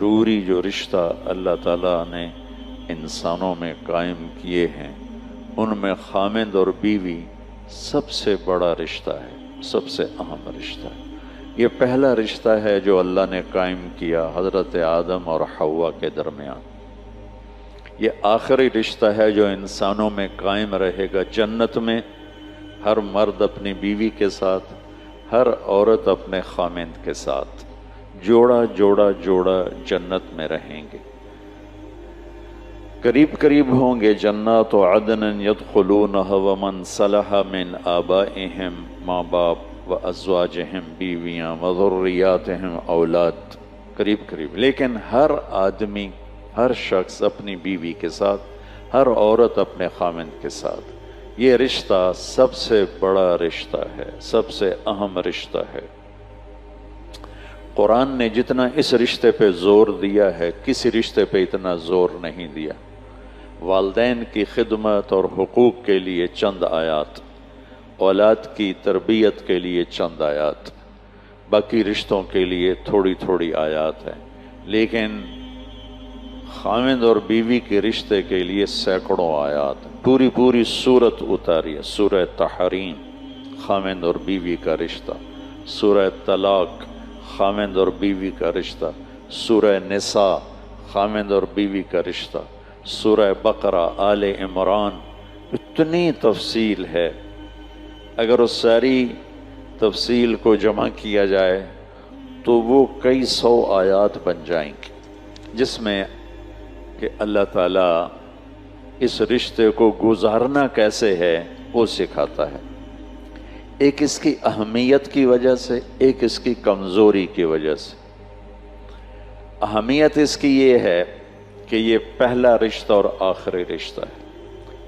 ضروری جو رشتہ اللہ تعالیٰ نے انسانوں میں قائم کیے ہیں ان میں خامند اور بیوی سب سے بڑا رشتہ ہے، سب سے اہم رشتہ ہے۔ یہ پہلا رشتہ ہے جو اللہ نے قائم کیا حضرت آدم اور حوا کے درمیان۔ یہ آخری رشتہ ہے جو انسانوں میں قائم رہے گا جنت میں، ہر مرد اپنی بیوی کے ساتھ، ہر عورت اپنے خامند کے ساتھ، جوڑا جوڑا جوڑا جنت میں رہیں گے، قریب قریب ہوں گے۔ جنات عدن یدخلونها ومن صلح من آبائہم، ماں باپ و ازواجہم، بیویاں و ذریاتہم، اولاد، قریب قریب۔ لیکن ہر آدمی، ہر شخص اپنی بیوی کے ساتھ، ہر عورت اپنے خامند کے ساتھ۔ یہ رشتہ سب سے بڑا رشتہ ہے، سب سے اہم رشتہ ہے۔ قرآن نے جتنا اس رشتے پہ زور دیا ہے کسی رشتے پہ اتنا زور نہیں دیا۔ والدین کی خدمت اور حقوق کے لیے چند آیات، اولاد کی تربیت کے لیے چند آیات، باقی رشتوں کے لیے تھوڑی تھوڑی آیات ہیں، لیکن خامند اور بیوی کے رشتے کے لیے سینکڑوں آیات، پوری پوری سورت اتاری ہے۔ سورہ تحریم خامند اور بیوی کا رشتہ، سورہ طلاق خامند اور بیوی کا رشتہ، سورہ نساء خامند اور بیوی کا رشتہ، سورہ بقرہ، آل عمران، اتنی تفصیل ہے۔ اگر اس ساری تفصیل کو جمع کیا جائے تو وہ کئی سو آیات بن جائیں گی، جس میں کہ اللہ تعالیٰ اس رشتے کو گزارنا کیسے ہے وہ سکھاتا ہے، ایک اس کی اہمیت کی وجہ سے، ایک اس کی کمزوری کی وجہ سے۔ اہمیت اس کی یہ ہے کہ یہ پہلا رشتہ اور آخری رشتہ ہے،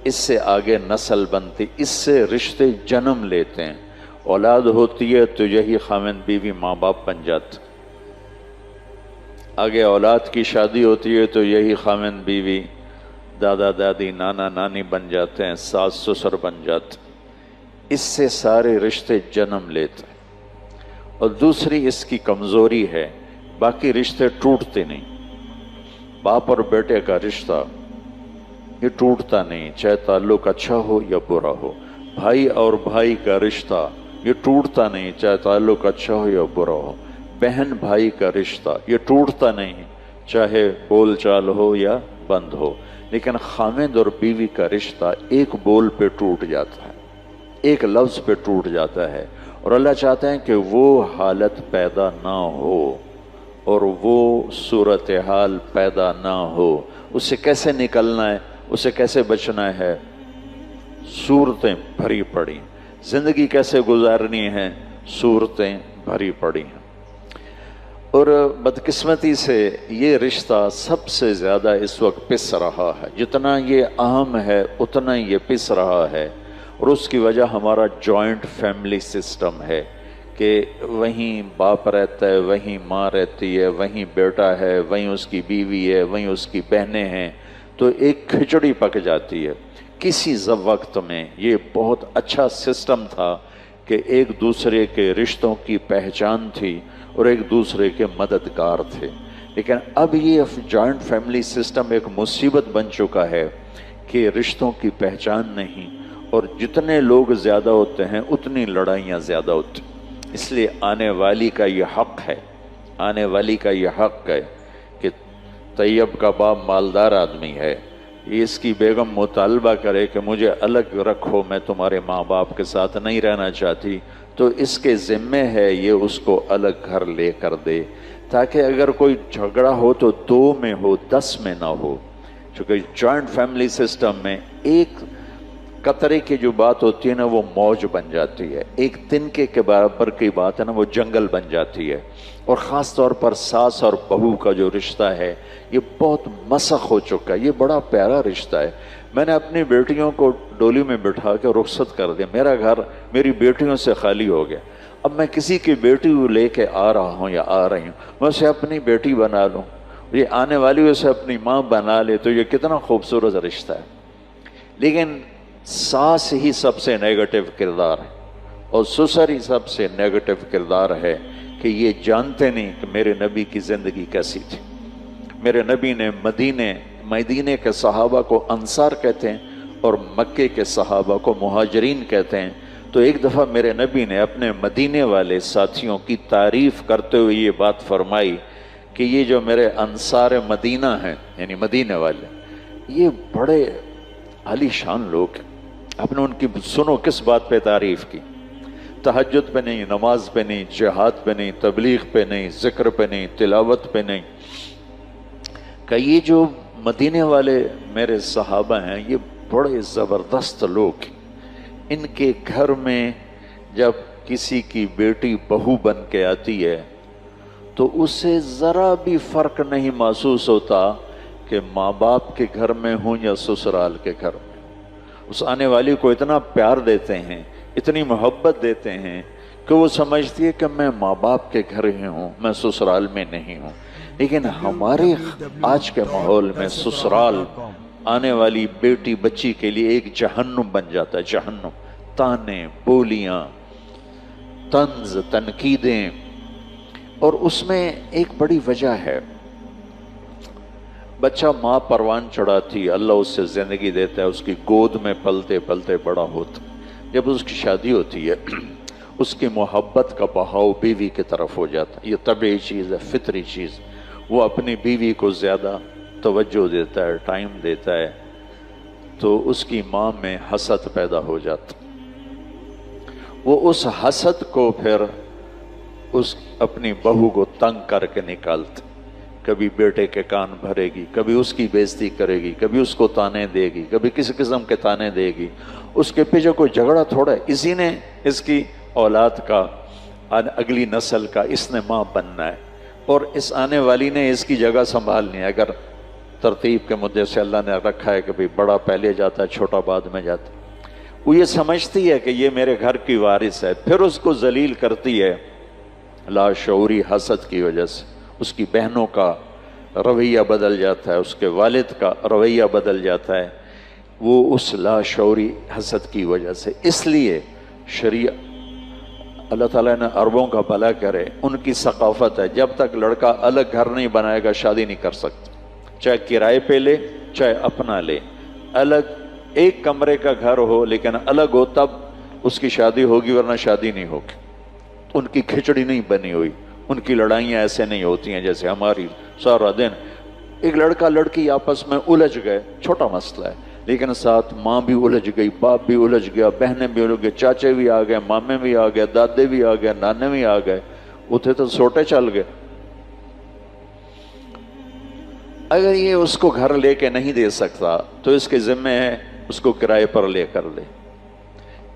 اس سے آگے نسل بنتی، اس سے رشتے جنم لیتے ہیں، اولاد ہوتی ہے تو یہی خامند بیوی ماں باپ بن جاتے، آگے اولاد کی شادی ہوتی ہے تو یہی خامند بیوی دادا دادی نانا نانی بن جاتے ہیں، ساس سسر بن جاتے، اس سے سارے رشتے جنم لیتے ہیں۔ اور دوسری اس کی کمزوری ہے، باقی رشتے ٹوٹتے نہیں۔ باپ اور بیٹے کا رشتہ یہ ٹوٹتا نہیں، چاہے تعلق اچھا ہو یا برا ہو۔ بھائی اور بھائی کا رشتہ یہ ٹوٹتا نہیں، چاہے تعلق اچھا ہو یا برا ہو۔ بہن بھائی کا رشتہ یہ ٹوٹتا نہیں، چاہے بول چال ہو یا بند ہو۔ لیکن خامند اور بیوی کا رشتہ ایک بول پہ ٹوٹ جاتا ہے، ایک لفظ پہ ٹوٹ جاتا ہے، اور اللہ چاہتے ہیں کہ وہ حالت پیدا نہ ہو اور وہ صورتحال پیدا نہ ہو۔ اس سے کیسے نکلنا ہے، اسے کیسے بچنا ہے، صورتیں بھری پڑی، زندگی کیسے گزارنی ہے، صورتیں بھری پڑی ہیں۔ اور بدقسمتی سے یہ رشتہ سب سے زیادہ اس وقت پس رہا ہے، جتنا یہ اہم ہے اتنا یہ پس رہا ہے، اور اس کی وجہ ہمارا جوائنٹ فیملی سسٹم ہے کہ وہیں باپ رہتا ہے، وہیں ماں رہتی ہے، وہیں بیٹا ہے، وہیں اس کی بیوی ہے، وہیں اس کی بہنیں ہیں، تو ایک کھچڑی پک جاتی ہے۔ کسی وقت میں یہ بہت اچھا سسٹم تھا کہ ایک دوسرے کے رشتوں کی پہچان تھی اور ایک دوسرے کے مددگار تھے، لیکن اب یہ جوائنٹ فیملی سسٹم ایک مصیبت بن چکا ہے کہ رشتوں کی پہچان نہیں، اور جتنے لوگ زیادہ ہوتے ہیں اتنی لڑائیاں زیادہ ہوتی۔ اس لیے آنے والی کا یہ حق ہے، آنے والی کا یہ حق ہے کہ طیب کا باپ مالدار آدمی ہے، اس کی بیگم مطالبہ کرے کہ مجھے الگ رکھو، میں تمہارے ماں باپ کے ساتھ نہیں رہنا چاہتی، تو اس کے ذمے ہے یہ اس کو الگ گھر لے کر دے، تاکہ اگر کوئی جھگڑا ہو تو 2 میں ہو، 10 میں نہ ہو۔ چونکہ جوائنٹ فیملی سسٹم میں ایک قطرے کی جو بات ہوتی ہے نا وہ موج بن جاتی ہے، ایک تنکے کے برابر کی بات ہے نا وہ جنگل بن جاتی ہے۔ اور خاص طور پر ساس اور بہو کا جو رشتہ ہے یہ بہت مسخ ہو چکا ہے، یہ بڑا پیارا رشتہ ہے۔ میں نے اپنی بیٹیوں کو ڈولی میں بٹھا کے رخصت کر دیا، میرا گھر میری بیٹیوں سے خالی ہو گیا۔ اب میں کسی کی بیٹی کو لے کے آ رہا ہوں یا آ رہی ہوں، میں اسے اپنی بیٹی بنا لوں، یہ آنے والی اسے اپنی ماں بنا لے، تو یہ کتنا خوبصورت رشتہ ہے۔ لیکن ساس ہی سب سے نیگیٹو کردار ہے اور سسر ہی سب سے نیگیٹو کردار ہے کہ یہ جانتے نہیں کہ میرے نبی کی زندگی کیسی تھی، میرے نبی نے مدینے کے صحابہ کو انصار کہتے ہیں اور مکے کے صحابہ کو مہاجرین کہتے ہیں. تو ایک دفعہ میرے نبی نے اپنے مدینے والے ساتھیوں کی تعریف کرتے ہوئے یہ بات فرمائی کہ یہ جو میرے انصار مدینہ ہیں یعنی مدینے والے یہ بڑے عالی شان لوگ ہیں. آپ نے ان کی سنو کس بات پہ تعریف کی؟ تہجد پہ نہیں، نماز پہ نہیں، جہاد پہ نہیں، تبلیغ پہ نہیں، ذکر پہ نہیں، تلاوت پہ نہیں. کہ یہ جو مدینے والے میرے صحابہ ہیں یہ بڑے زبردست لوگ ہیں. ان کے گھر میں جب کسی کی بیٹی بہو بن کے آتی ہے تو اسے ذرا بھی فرق نہیں محسوس ہوتا کہ ماں باپ کے گھر میں ہوں یا سسرال کے گھر میں. اس آنے والی کو اتنا پیار دیتے ہیں، اتنی محبت دیتے ہیں کہ وہ سمجھتی ہے کہ میں ماں باپ کے گھر ہی ہوں، میں سسرال میں نہیں ہوں. لیکن ہمارے آج کے ماحول میں سسرال آنے والی بیٹی بچی کے لیے ایک جہنم بن جاتا ہے. جہنم، تانے، بولیاں، طنز، تنقیدیں. اور اس میں ایک بڑی وجہ ہے، بچہ ماں پروان چڑھاتی، اللہ اس سے زندگی دیتا ہے، اس کی گود میں پلتے پلتے بڑا ہوتا. جب اس کی شادی ہوتی ہے اس کی محبت کا بہاؤ بیوی کی طرف ہو جاتا ہے. یہ طبیعی چیز ہے، فطری چیز. وہ اپنی بیوی کو زیادہ توجہ دیتا ہے، ٹائم دیتا ہے. تو اس کی ماں میں حسد پیدا ہو جاتا. وہ اس حسد کو پھر اپنی بہو کو تنگ کر کے نکالتے. کبھی بیٹے کے کان بھرے گی، کبھی اس کی بےزتی کرے گی، کبھی اس کو تانے دے گی، کبھی کسی قسم کے تانے دے گی. اس کے پیچھے کوئی جھگڑا تھوڑا ہے، اسی نے اس کی اولاد کا، اگلی نسل کا اس نے ماں بننا ہے اور اس آنے والی نے اس کی جگہ سنبھالنی ہے. اگر ترتیب کے مدے سے اللہ نے رکھا ہے کہ بھئی بڑا پہلے جاتا ہے چھوٹا بعد میں جاتا ہے، وہ یہ سمجھتی ہے کہ یہ میرے گھر کی وارث ہے. پھر اس کو ذلیل کرتی ہے لاشعوری حسد کی وجہ سے. اس کی بہنوں کا رویہ بدل جاتا ہے، اس کے والد کا رویہ بدل جاتا ہے، وہ اس لاشعوری حسد کی وجہ سے. اس لیے شریعت، اللہ تعالیٰ نے عربوں کا بھلا کرے، ان کی ثقافت ہے جب تک لڑکا الگ گھر نہیں بنائے گا شادی نہیں کر سکتا. چاہے کرائے پہ لے چاہے اپنا لے، الگ ایک کمرے کا گھر ہو لیکن الگ ہو تب اس کی شادی ہوگی، ورنہ شادی نہیں ہوگی. ان کی کھچڑی نہیں بنی ہوئی، ان کی لڑائیاں ایسے نہیں ہوتی ہیں جیسے ہماری. سارا دن ایک لڑکا لڑکی آپس میں الجھ گئے، چھوٹا مسئلہ ہے، لیکن ساتھ ماں بھی الجھ گئی، باپ بھی الجھ گیا، بہنیں بھی الجھ گئے، چاچے بھی آ گئے، مامے بھی آ گئے، دادے بھی آ گئے، نانے بھی آ گئے، اتنے تو سوٹے چل گئے. اگر یہ اس کو گھر لے کے نہیں دے سکتا تو اس کے ذمہ ہے اس کو کرائے پر لے کر دے.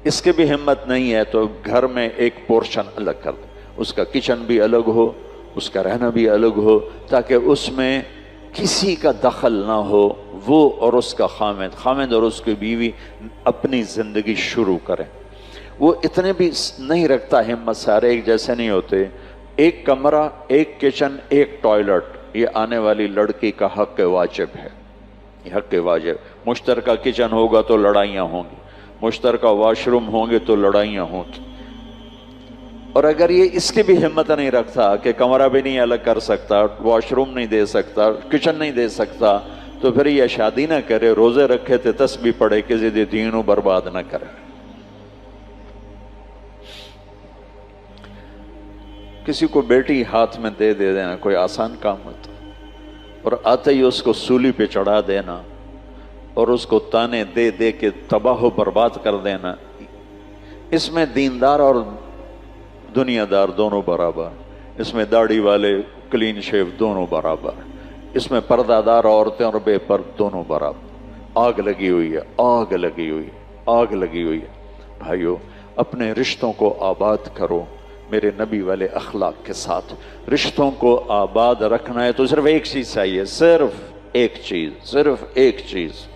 اس کے بھی ہمت نہیں ہے تو گھر میں ایک پورشن الگ کر دے، اس کا کچن بھی الگ ہو، اس کا رہنا بھی الگ ہو، تاکہ اس میں کسی کا دخل نہ ہو. وہ اور اس کا خامد اور اس کی بیوی اپنی زندگی شروع کریں. وہ اتنے بھی نہیں رکھتا ہمت، سارے ایک جیسے نہیں ہوتے. ایک کمرہ، ایک کچن، ایک ٹوائلٹ، یہ آنے والی لڑکی کا حق واجب ہے. یہ حق واجب. مشترکہ کچن ہوگا تو لڑائیاں ہوں گی، مشترکہ واش روم ہوں گے تو لڑائیاں ہوں گی. اور اگر یہ اس کی بھی ہمت نہیں رکھتا کہ کمرہ بھی نہیں الگ کر سکتا، واش روم نہیں دے سکتا، کچن نہیں دے سکتا، تو پھر یہ شادی نہ کرے، روزے رکھے تھے، تسبیح پڑھے، کسی دے دینوں برباد نہ کرے. کسی کو بیٹی ہاتھ میں دے دینا کوئی آسان کام ہوتا، اور آتے ہی اس کو سولی پہ چڑھا دینا اور اس کو تانے دے دے کے تباہ و برباد کر دینا، اس میں دیندار اور دنیا دار دونوں برابر، اس میں داڑھی والے کلین شیو دونوں برابر، اس میں پردہ دار عورتیں اور بے پرد دونوں برابر. آگ لگی ہوئی ہے، آگ لگی ہوئی ہے، آگ لگی ہوئی ہے. بھائیو، اپنے رشتوں کو آباد کرو میرے نبی والے اخلاق کے ساتھ. رشتوں کو آباد رکھنا ہے تو صرف ایک چیز چاہیے، صرف ایک چیز، صرف ایک چیز،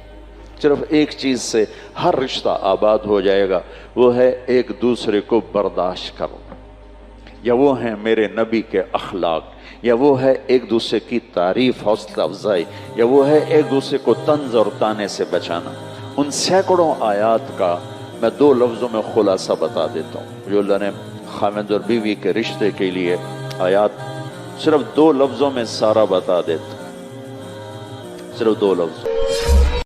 صرف ایک چیز سے ہر رشتہ آباد ہو جائے گا. وہ ہے ایک دوسرے کو برداشت کرو، یا وہ ہیں میرے نبی کے اخلاق، یا وہ ہے ایک دوسرے کی تعریف، حوصلہ افزائی، یا وہ ہے ایک دوسرے کو طنز اور تانے سے بچانا. ان سینکڑوں آیات کا میں 2 لفظوں میں خلاصہ بتا دیتا ہوں جو اللہ نے خامد اور بیوی کے رشتے کے لیے آیات، صرف 2 لفظوں میں سارا بتا دیتا. صرف 2 لفظ.